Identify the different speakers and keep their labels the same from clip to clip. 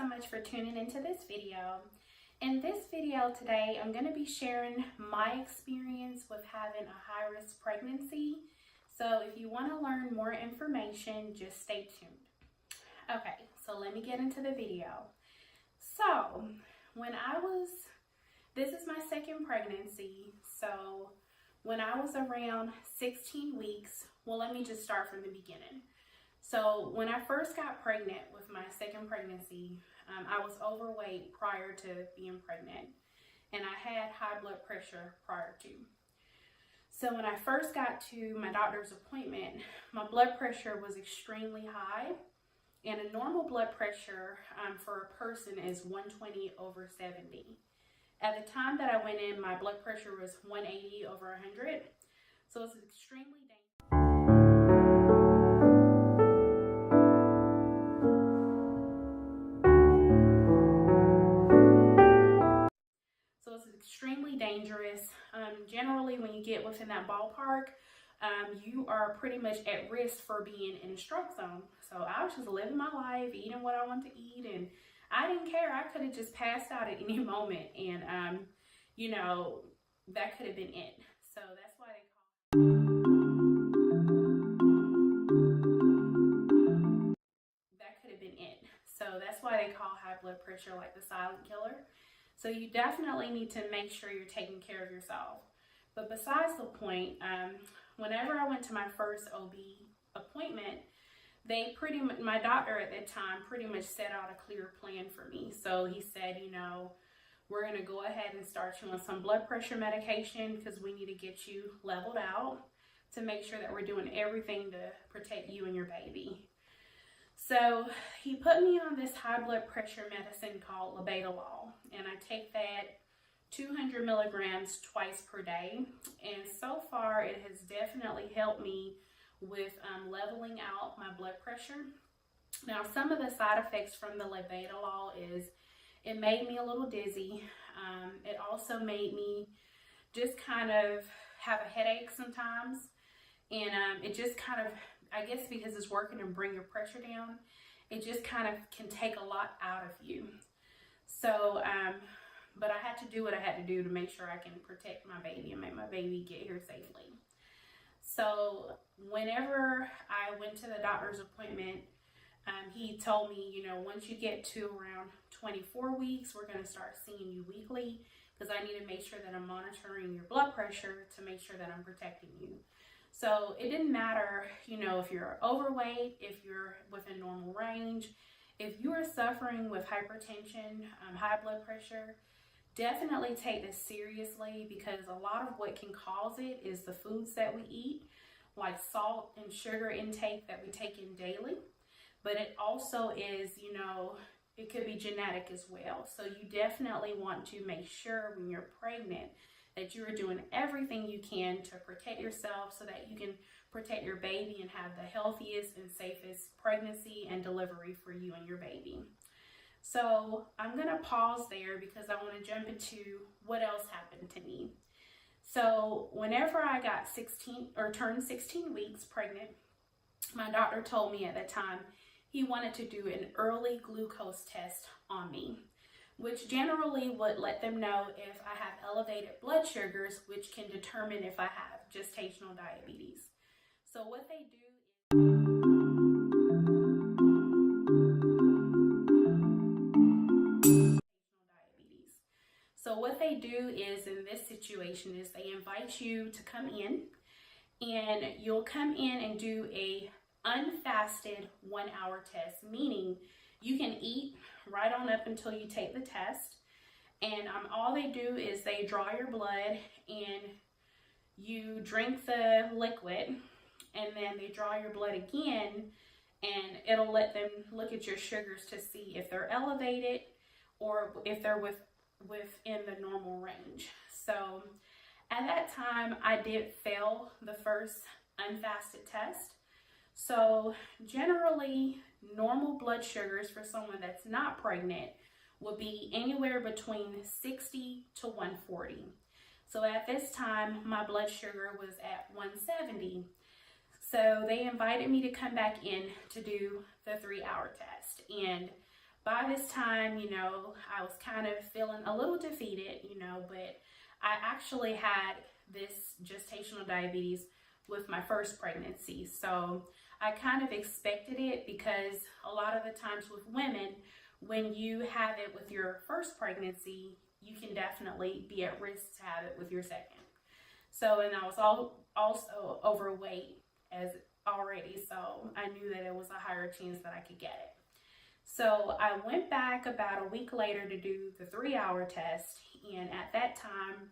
Speaker 1: so much for tuning into this video. In this video today, I'm going to be sharing my experience with having a high-risk pregnancy. So if you want to learn more information, just stay tuned. Okay, so let me get into the video. So this is my second pregnancy. So when I was around 16 weeks, well, let me just start from the beginning. So when I first got pregnant with my second pregnancy, I was overweight prior to being pregnant, and I had high blood pressure prior to. So when I first got to my doctor's appointment, my blood pressure was extremely high, and a normal blood pressure for a person is 120/70. At the time that I went in, my blood pressure was 180/100, so it's extremely dangerous. Extremely dangerous. Generally, when you get within that ballpark, you are pretty much at risk for being in a stroke zone. So I was just living my life, eating what I wanted to eat, and I didn't care. I could have just passed out at any moment, and you know, that could have been it. So that's why they call high blood pressure like the silent killer. So you definitely need to make sure you're taking care of yourself. But besides the point, whenever I went to my first OB appointment, my doctor at that time pretty much set out a clear plan for me. So he said, you know, we're going to go ahead and start you on some blood pressure medication because we need to get you leveled out to make sure that we're doing everything to protect you and your baby. So he put me on this high blood pressure medicine called labetalol, and I take that 200 milligrams twice per day. And so far, it has definitely helped me with leveling out my blood pressure. Now, some of the side effects from the labetalol is it made me a little dizzy. It also made me just kind of have a headache sometimes, and it just kind of, I guess because it's working and bring your pressure down, it just kind of can take a lot out of you. So, but I had to do what I had to do to make sure I can protect my baby and make my baby get here safely. So whenever I went to the doctor's appointment, he told me, you know, once you get to around 24 weeks, we're going to start seeing you weekly because I need to make sure that I'm monitoring your blood pressure to make sure that I'm protecting you. So it didn't matter, you know, if you're overweight, if you're within normal range, if you are suffering with hypertension, high blood pressure, definitely take this seriously because a lot of what can cause it is the foods that we eat, like salt and sugar intake that we take in daily. But it also is, you know, it could be genetic as well. So you definitely want to make sure when you're pregnant that you are doing everything you can to protect yourself so that you can protect your baby and have the healthiest and safest pregnancy and delivery for you and your baby. So I'm going to pause there because I want to jump into what else happened to me. So whenever I got turned 16 weeks pregnant, my doctor told me at that time he wanted to do an early glucose test on me, which generally would let them know if I have elevated blood sugars, which can determine if I have gestational diabetes. So what they do is in this situation is they invite you to come in, and you'll come in and do a unfasted 1-hour test, meaning you can eat right on up until you take the test, and all they do is they draw your blood and you drink the liquid, and then they draw your blood again, and it'll let them look at your sugars to see if they're elevated or if they're within the normal range. So at that time, I did fail the first unfasted test. So generally, normal blood sugars for someone that's not pregnant would be anywhere between 60 to 140. So at this time, my blood sugar was at 170. So they invited me to come back in to do the 3-hour test. And by this time, you know, I was kind of feeling a little defeated, you know, but I actually had this gestational diabetes with my first pregnancy. So I kind of expected it, because a lot of the times with women, when you have it with your first pregnancy, you can definitely be at risk to have it with your second. So, and I was also overweight as already, so I knew that it was a higher chance that I could get it. So I went back about a week later to do the 3-hour test, and at that time,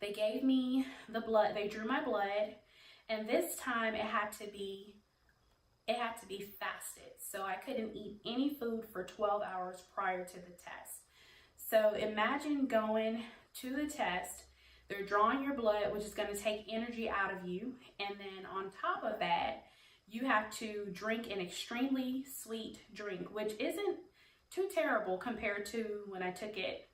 Speaker 1: they gave me the blood, they drew my blood, and this time it had to be fasted. So I couldn't eat any food for 12 hours prior to the test. So imagine going to the test, they're drawing your blood, which is going to take energy out of you, and then on top of that, you have to drink an extremely sweet drink, which isn't too terrible compared to when I took it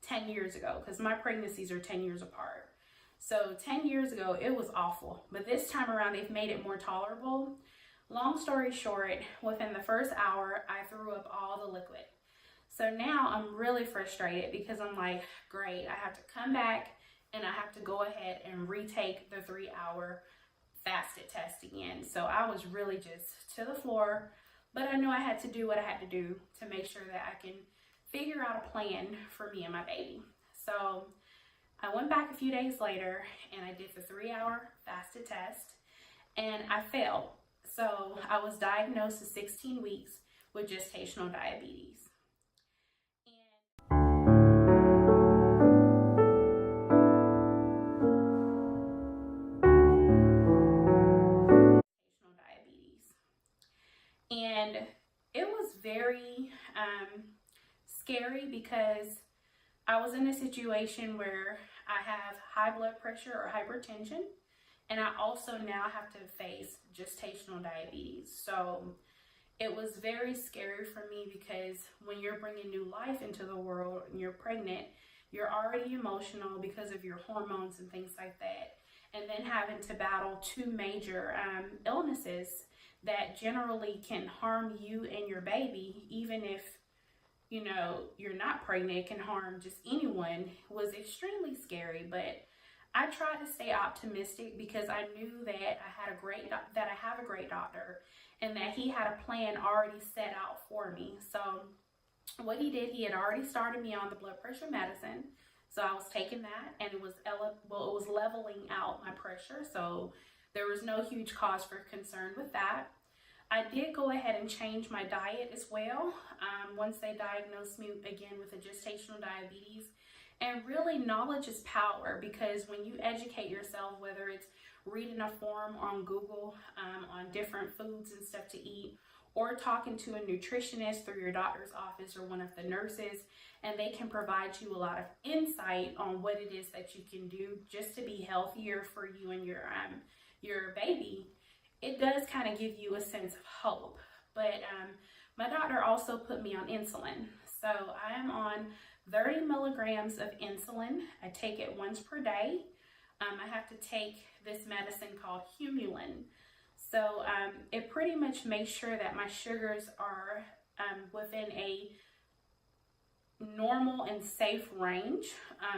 Speaker 1: 10 years ago, because my pregnancies are 10 years apart. So 10 years ago, it was awful, but this time around, they've made it more tolerable. Long story short, within the first hour, I threw up all the liquid. So now I'm really frustrated, because I'm like, great, I have to come back and I have to go ahead and retake the 3-hour fasted test again. So I was really just to the floor, but I knew I had to do what I had to do to make sure that I can figure out a plan for me and my baby. So I went back a few days later and I did the 3-hour fasted test, and I failed. So I was diagnosed at 16 weeks with gestational diabetes. And it was very scary, because I was in a situation where I have high blood pressure or hypertension, and I also now have to face gestational diabetes. So it was very scary for me, because when you're bringing new life into the world and you're pregnant, you're already emotional because of your hormones and things like that. And then having to battle two major illnesses that generally can harm you and your baby, even if, you know, you're not pregnant, it can harm just anyone, was extremely scary. But I tried to stay optimistic, because I knew that I have a great doctor, and that he had a plan already set out for me. So what he did, he had already started me on the blood pressure medicine. So I was taking that, and it was leveling out my pressure. So there was no huge cause for concern with that. I did go ahead and change my diet as well once they diagnosed me again with a gestational diabetes. And really, knowledge is power, because when you educate yourself, whether it's reading a forum on Google on different foods and stuff to eat, or talking to a nutritionist through your doctor's office or one of the nurses, and they can provide you a lot of insight on what it is that you can do just to be healthier for you and your baby, it does kind of give you a sense of hope. But my doctor also put me on insulin. So I am on 30 milligrams of insulin. I take it once per day. I have to take this medicine called Humulin. So it pretty much makes sure that my sugars are within a normal and safe range.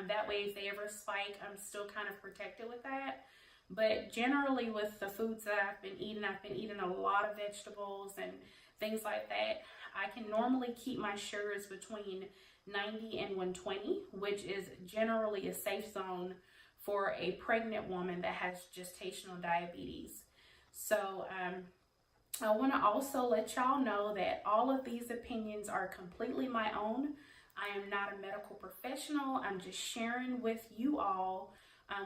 Speaker 1: That way, if they ever spike, I'm still kind of protected with that. But generally, with the foods that I've been eating a lot of vegetables and things like that. I can normally keep my sugars between 90 and 120, which is generally a safe zone for a pregnant woman that has gestational diabetes. So I want to also let y'all know that all of these opinions are completely my own. I am not a medical professional. I'm just sharing with you all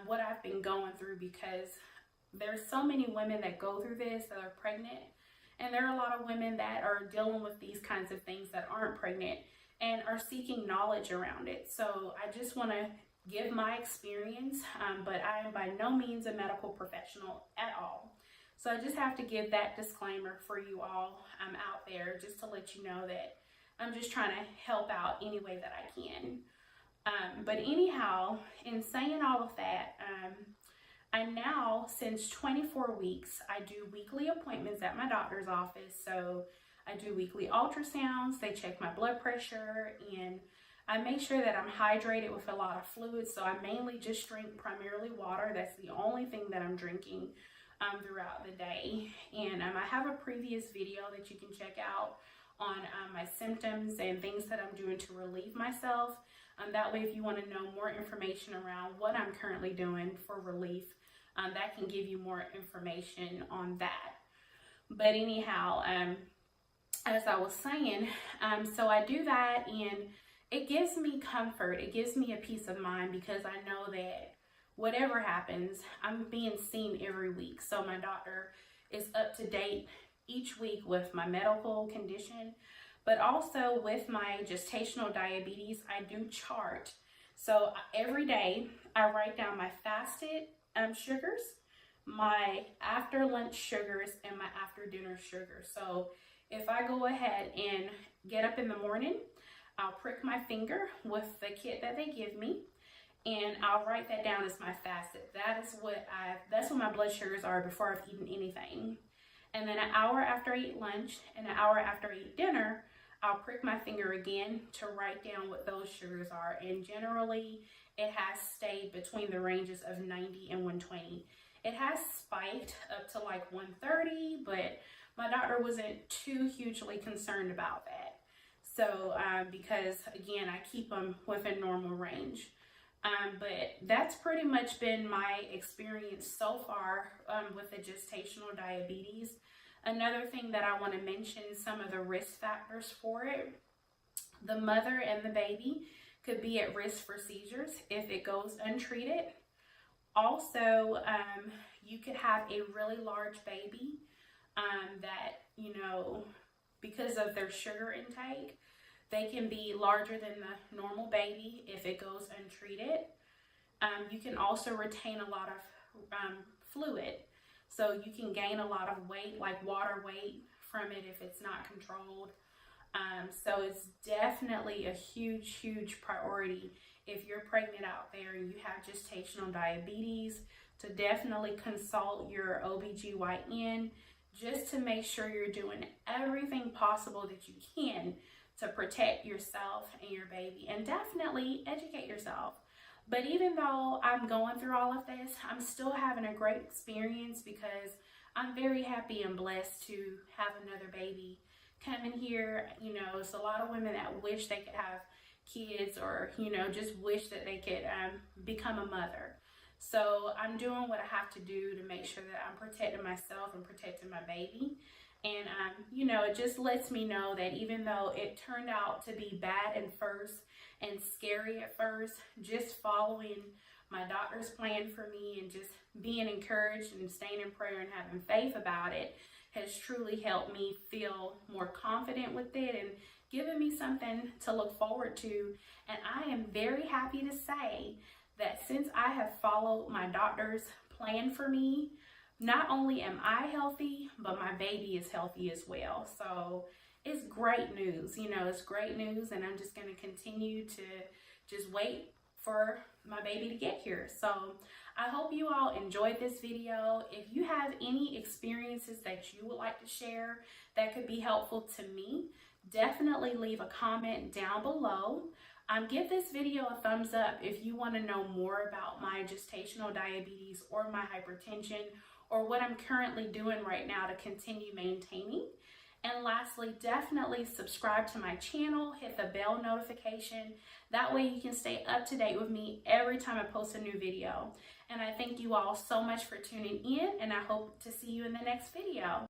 Speaker 1: what I've been going through, because there's so many women that go through this that are pregnant, and there are a lot of women that are dealing with these kinds of things that aren't pregnant and are seeking knowledge around it. So I just want to give my experience, but I am by no means a medical professional at all. So I just have to give that disclaimer for you all out there, just to let you know that I'm just trying to help out any way that I can. But anyhow, in saying all of that, I now, since 24 weeks, I do weekly appointments at my doctor's office. So I do weekly ultrasounds. They check my blood pressure, and I make sure that I'm hydrated with a lot of fluids. So I mainly just drink primarily water. That's the only thing that I'm drinking throughout the day. And I have a previous video that you can check out on my symptoms and things that I'm doing to relieve myself. That way, if you want to know more information around what I'm currently doing for relief, that can give you more information on that. But anyhow, as I was saying, so I do that, and it gives me comfort. It gives me a peace of mind because I know that whatever happens, I'm being seen every week. So my doctor is up to date each week with my medical condition, but also with my gestational diabetes. I do chart. So every day I write down my fasted sugars, my after lunch sugars, and my after dinner sugars. So if I go ahead and get up in the morning, I'll prick my finger with the kit that they give me, and I'll write that down as my fasted. That's what my blood sugars are before I've eaten anything. And then an hour after I eat lunch and an hour after I eat dinner, I'll prick my finger again to write down what those sugars are. And generally, it has stayed between the ranges of 90 and 120. It has spiked up to like 130, but my doctor wasn't too hugely concerned about that. So, because again, I keep them within normal range. But that's pretty much been my experience so far with the gestational diabetes. Another thing that I want to mention, some of the risk factors for it. The mother and the baby could be at risk for seizures if it goes untreated. Also, you could have a really large baby that, you know, because of their sugar intake, they can be larger than the normal baby if it goes untreated. You can also retain a lot of fluid. So you can gain a lot of weight, like water weight, from it if it's not controlled. So it's definitely a huge, huge priority if you're pregnant out there and you have gestational diabetes, to definitely consult your OBGYN just to make sure you're doing everything possible that you can to protect yourself and your baby, and definitely educate yourself. But even though I'm going through all of this, I'm still having a great experience because I'm very happy and blessed to have another baby coming here. You know, it's a lot of women that wish they could have kids, or, you know, just wish that they could become a mother. So I'm doing what I have to do to make sure that I'm protecting myself and protecting my baby. And, you know, it just lets me know that even though it turned out to be bad at first and scary at first, just following my doctor's plan for me and just being encouraged and staying in prayer and having faith about it has truly helped me feel more confident with it and given me something to look forward to. And I am very happy to say that since I have followed my doctor's plan for me, not only am I healthy, but my baby is healthy as well. So it's great news. You know, it's great news, and I'm just going to continue to just wait for my baby to get here. So I hope you all enjoyed this video. If you have any experiences that you would like to share that could be helpful to me, definitely leave a comment down below. Give this video a thumbs up if you want to know more about my gestational diabetes or my hypertension, or what I'm currently doing right now to continue maintaining. And lastly, definitely subscribe to my channel, hit the bell notification. That way you can stay up to date with me every time I post a new video. And I thank you all so much for tuning in, and I hope to see you in the next video.